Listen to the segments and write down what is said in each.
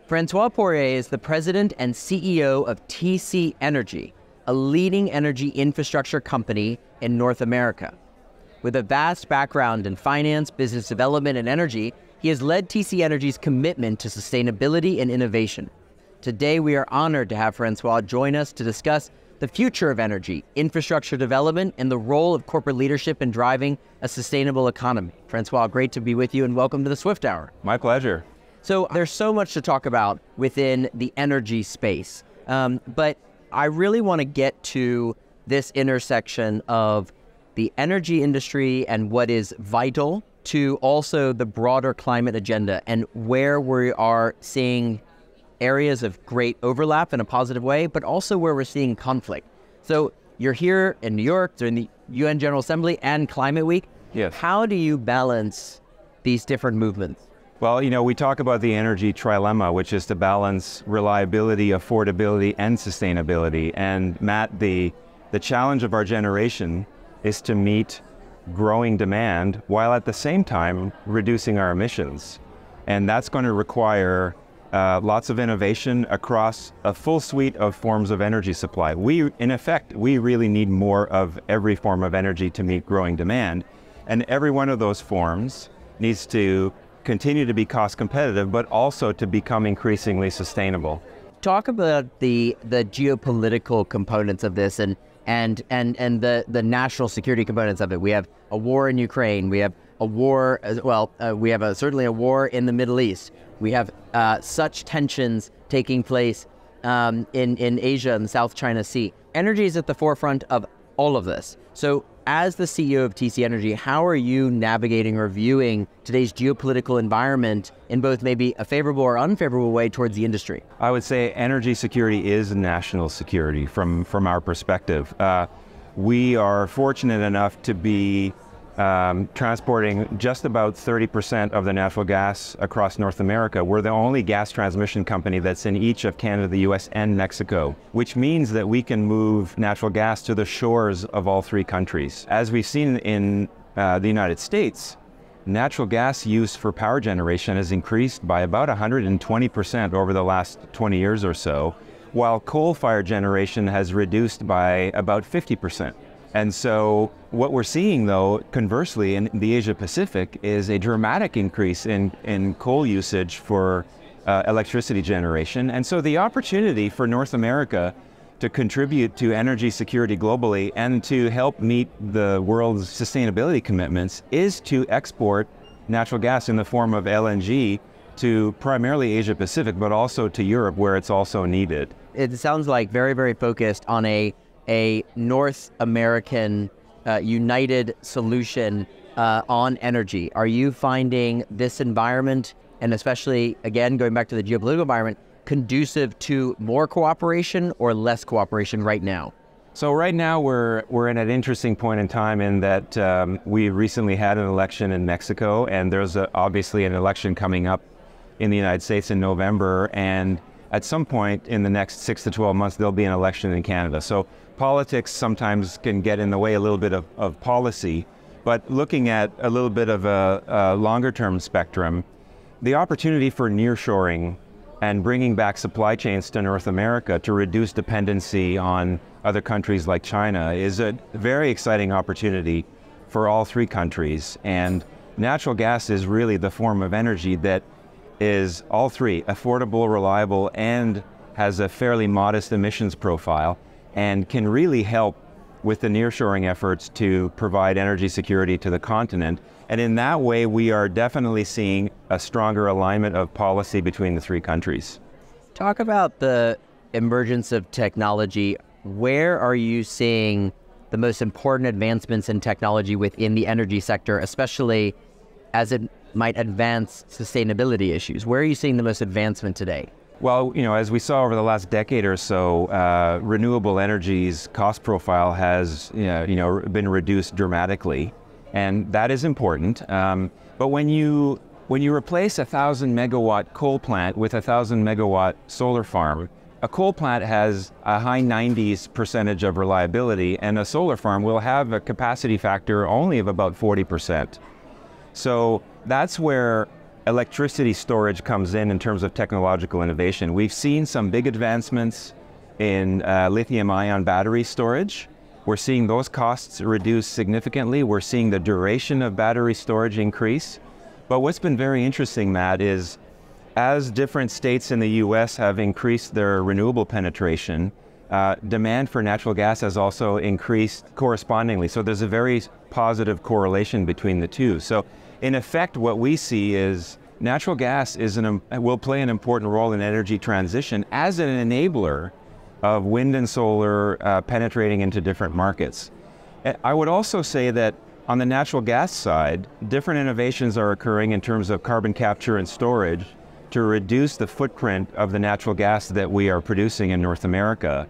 Francois Poirier is the president and CEO of TC Energy, a leading energy infrastructure company in North America. With a vast background in finance, business development, and energy, he has led TC Energy's commitment to sustainability and innovation. Today, we are honored to have Francois join us to discuss the future of energy, infrastructure development, and the role of corporate leadership in driving a sustainable economy. Francois, great to be with you, and welcome to the Swift Hour. My pleasure. So there's so much to talk about within the energy space, but I really want to get to this intersection of the energy industry and what is vital to also the broader climate agenda and where we are seeing areas of great overlap in a positive way, but also where we're seeing conflict. So you're here in New York during the UN General Assembly and Climate Week. Yes. How do you balance these different movements? Well, we talk about the energy trilemma, which is to balance reliability, affordability, and sustainability. And Matt, the challenge of our generation is to meet growing demand while at the same time reducing our emissions. And that's going to require lots of innovation across a full suite of forms of energy supply. In effect, we really need more of every form of energy to meet growing demand. And every one of those forms needs to continue to be cost competitive, but also to become increasingly sustainable. Talk about the geopolitical components of this and the national security components of it. We have a war in Ukraine. We have a war as well. We have certainly a war in the Middle East. We have such tensions taking place in Asia and the South China Sea. Energy is at the forefront of all of this. So as the CEO of TC Energy, how are you navigating or viewing today's geopolitical environment in both maybe a favorable or unfavorable way towards the industry? I would say energy security is national security from our perspective. We are fortunate enough to be transporting just about 30% of the natural gas across North America. We're the only gas transmission company that's in each of Canada, the US, and Mexico, which means that we can move natural gas to the shores of all three countries. As we've seen in the United States, natural gas use for power generation has increased by about 120% over the last 20 years or so, while coal-fired generation has reduced by about 50%. And so what we're seeing, though, conversely, in the Asia-Pacific is a dramatic increase in coal usage for electricity generation. And so the opportunity for North America to contribute to energy security globally and to help meet the world's sustainability commitments is to export natural gas in the form of LNG to primarily Asia-Pacific, but also to Europe, where it's also needed. It sounds like very, very focused on a North American united solution on energy. Are you finding this environment, and especially, again, going back to the geopolitical environment, conducive to more cooperation or less cooperation right now? So right now we're in an interesting point in time in that we recently had an election in Mexico, and there's obviously an election coming up in the United States in November, and at some point in the next 6 to 12 months, there'll be an election in Canada. So politics sometimes can get in the way a little bit of policy, but looking at a little bit of a longer-term spectrum, the opportunity for nearshoring and bringing back supply chains to North America to reduce dependency on other countries like China is a very exciting opportunity for all three countries. And natural gas is really the form of energy that is all three: affordable, reliable, and has a fairly modest emissions profile, and can really help with the nearshoring efforts to provide energy security to the continent. And in that way, we are definitely seeing a stronger alignment of policy between the three countries. Talk about the emergence of technology. Where are you seeing the most important advancements in technology within the energy sector, especially as it might advance sustainability issues? Where are you seeing the most advancement today? Well, as we saw over the last decade or so, renewable energy's cost profile has been reduced dramatically, and that is important. But when you replace a 1,000 megawatt coal plant with a 1,000 megawatt solar farm, a coal plant has a high 90s% of reliability, and a solar farm will have a capacity factor only of about 40%. So that's where electricity storage comes in terms of technological innovation. We've seen some big advancements in lithium-ion battery storage. We're seeing those costs reduce significantly. We're seeing the duration of battery storage increase. But what's been very interesting, Matt, is as different states in the US have increased their renewable penetration, demand for natural gas has also increased correspondingly. So there's a very positive correlation between the two. So in effect, what we see is natural gas will play an important role in energy transition as an enabler of wind and solar penetrating into different markets. I would also say that on the natural gas side, different innovations are occurring in terms of carbon capture and storage to reduce the footprint of the natural gas that we are producing in North America,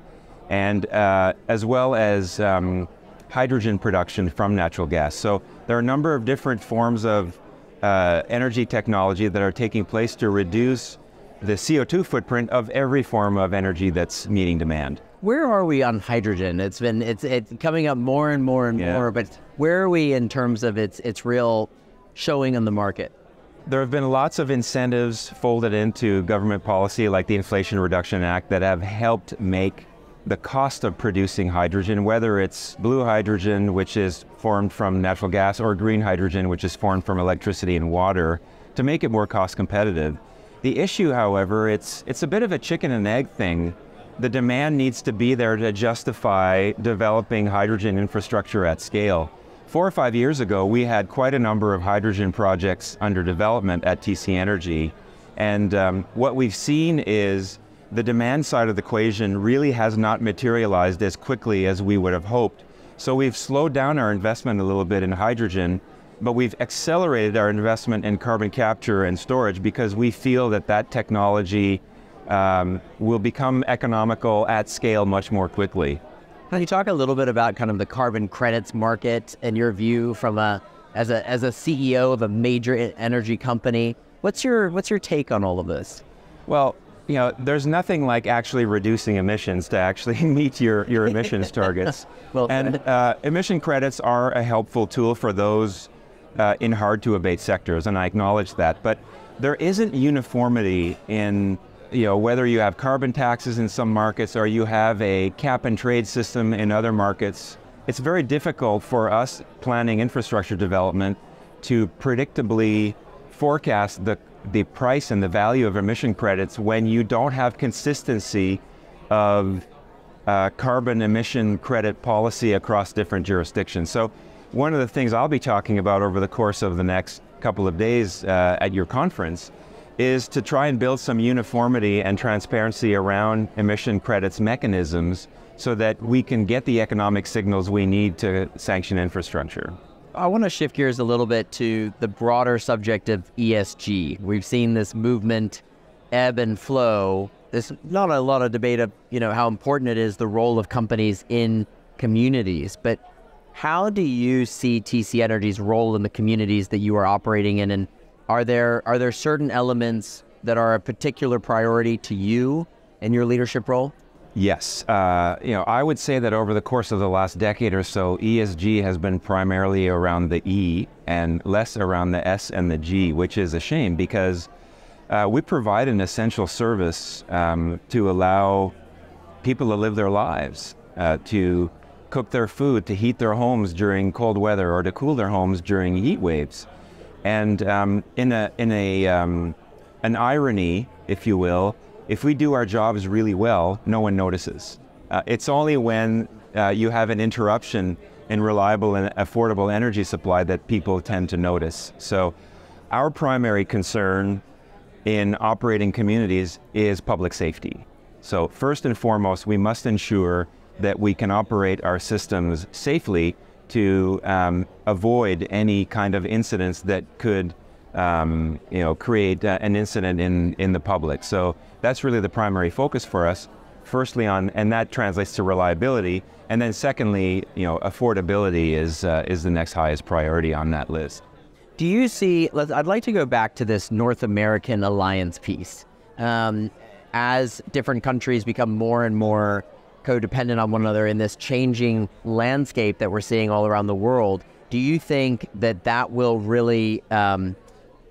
and as well as hydrogen production from natural gas. So there are a number of different forms of energy technology that are taking place to reduce the CO2 footprint of every form of energy that's meeting demand. Where are we on hydrogen? It's coming up more and more and more, but where are we in terms of its real showing on the market? There have been lots of incentives folded into government policy like the Inflation Reduction Act that have helped make the cost of producing hydrogen, whether it's blue hydrogen, which is formed from natural gas, or green hydrogen, which is formed from electricity and water, to make it more cost competitive. The issue, however, it's a bit of a chicken and egg thing. The demand needs to be there to justify developing hydrogen infrastructure at scale. 4 or 5 years ago, we had quite a number of hydrogen projects under development at TC Energy. And what we've seen is the demand side of the equation really has not materialized as quickly as we would have hoped. So we've slowed down our investment a little bit in hydrogen, but we've accelerated our investment in carbon capture and storage because we feel that that technology will become economical at scale much more quickly. Can you talk a little bit about kind of the carbon credits market and your view from as a CEO of a major energy company? What's your take on all of this? Well, you know, there's nothing like actually reducing emissions to actually meet your emissions targets. Well, and emission credits are a helpful tool for those in hard to abate sectors, and I acknowledge that. But there isn't uniformity in whether you have carbon taxes in some markets or you have a cap and trade system in other markets. It's very difficult for us planning infrastructure development to predictably forecast the price and the value of emission credits when you don't have consistency of carbon emission credit policy across different jurisdictions. So one of the things I'll be talking about over the course of the next couple of days at your conference is to try and build some uniformity and transparency around emission credits mechanisms so that we can get the economic signals we need to sanction infrastructure. I want to shift gears a little bit to the broader subject of ESG. We've seen this movement ebb and flow. There's not a lot of debate of how important it is, the role of companies in communities, but how do you see TC Energy's role in the communities that you are operating in, and are there certain elements that are a particular priority to you in your leadership role? Yes. I would say that over the course of the last decade or so, ESG has been primarily around the E and less around the S and the G, which is a shame because we provide an essential service to allow people to live their lives, to cook their food, to heat their homes during cold weather, or to cool their homes during heat waves. And in an irony, if you will, if we do our jobs really well, no one notices. It's only when you have an interruption in reliable and affordable energy supply that people tend to notice. So our primary concern in operating communities is public safety. So first and foremost, we must ensure that we can operate our systems safely to avoid any kind of incidents that could create an incident in the public. So that's really the primary focus for us, firstly and that translates to reliability, and then secondly, affordability is the next highest priority on that list. Do you see, I'd like to go back to this North American alliance piece. As different countries become more and more codependent on one another in this changing landscape that we're seeing all around the world, do you think that will really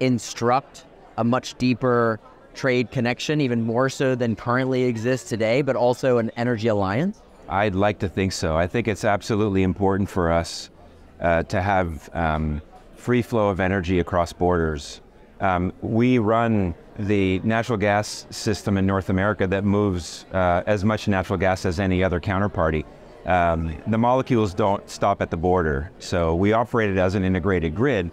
instruct a much deeper trade connection, even more so than currently exists today, but also an energy alliance? I'd like to think so. I think it's absolutely important for us to have free flow of energy across borders. We run the natural gas system in North America that moves as much natural gas as any other counterparty. The molecules don't stop at the border, so we operate it as an integrated grid.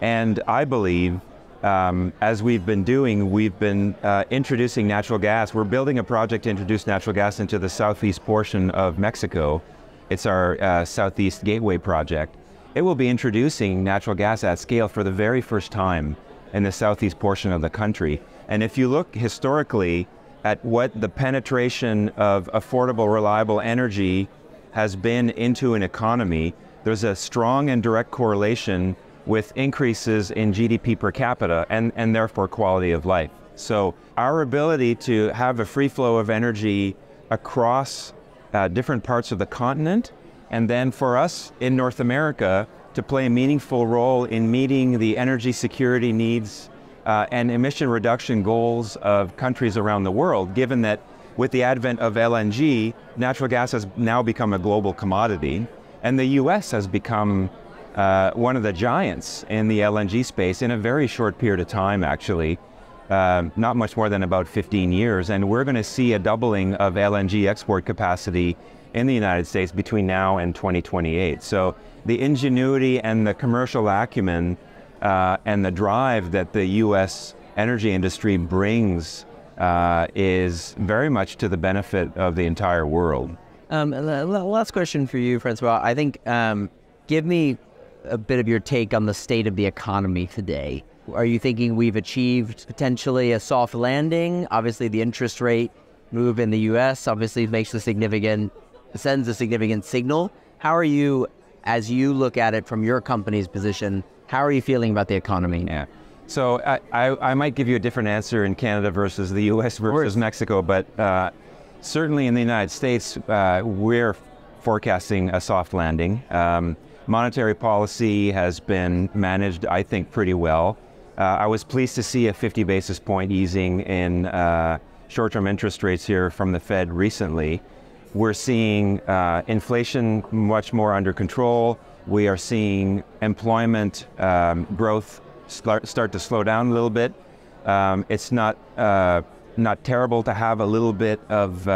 And I believe, as we've been doing, we've been introducing natural gas. We're building a project to introduce natural gas into the southeast portion of Mexico. It's our Southeast Gateway project. It will be introducing natural gas at scale for the very first time in the southeast portion of the country. And if you look historically at what the penetration of affordable, reliable energy has been into an economy, there's a strong and direct correlation with increases in GDP per capita and therefore quality of life. So our ability to have a free flow of energy across different parts of the continent, and then for us in North America to play a meaningful role in meeting the energy security needs and emission reduction goals of countries around the world, given that with the advent of LNG, natural gas has now become a global commodity, and the US has become one of the giants in the LNG space in a very short period of time, actually, not much more than about 15 years. And we're going to see a doubling of LNG export capacity in the United States between now and 2028. So the ingenuity and the commercial acumen and the drive that the US energy industry brings is very much to the benefit of the entire world. Last question for you, Francois. I think, give me a bit of your take on the state of the economy today. Are you thinking we've achieved potentially a soft landing? Obviously, the interest rate move in the U.S. obviously sends a significant signal. How are you, as you look at it from your company's position, how are you feeling about the economy? Yeah. So I might give you a different answer in Canada versus the U.S. versus Mexico, but certainly in the United States, we're forecasting a soft landing. Monetary policy has been managed, I think, pretty well. I was pleased to see a 50 basis point easing in short-term interest rates here from the Fed recently. We're seeing inflation much more under control. We are seeing employment growth start to slow down a little bit. It's not terrible to have a little bit of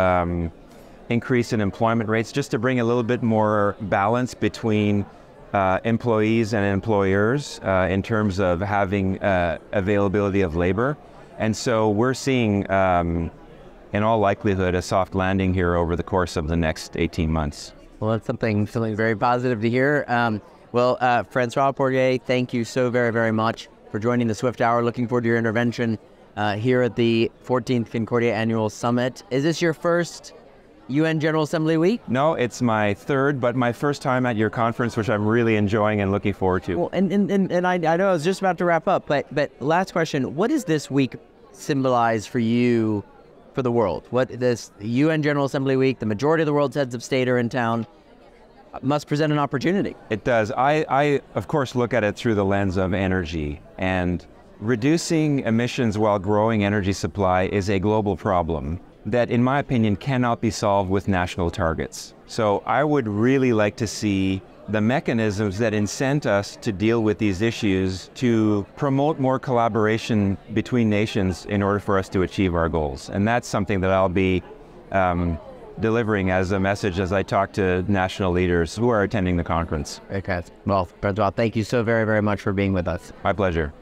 increase in employment rates, just to bring a little bit more balance between employees and employers in terms of having availability of labor. And so we're seeing, in all likelihood, a soft landing here over the course of the next 18 months. Well, that's something very positive to hear. Francois Poirier, thank you so very, very much for joining the Swift Hour. Looking forward to your intervention here at the 14th Concordia Annual Summit. Is this your first UN General Assembly week? No, it's my third, but my first time at your conference, which I'm really enjoying and looking forward to. Well, and I know I was just about to wrap up, but last question, what does this week symbolize for you, for the world? What this UN General Assembly week, the majority of the world's heads of state are in town, must present an opportunity. It does. I of course, look at it through the lens of energy, and reducing emissions while growing energy supply is a global problem that, in my opinion, cannot be solved with national targets. So I would really like to see the mechanisms that incent us to deal with these issues to promote more collaboration between nations in order for us to achieve our goals. And that's something that I'll be delivering as a message as I talk to national leaders who are attending the conference. Okay. Well, Francois, thank you so very, very much for being with us. My pleasure.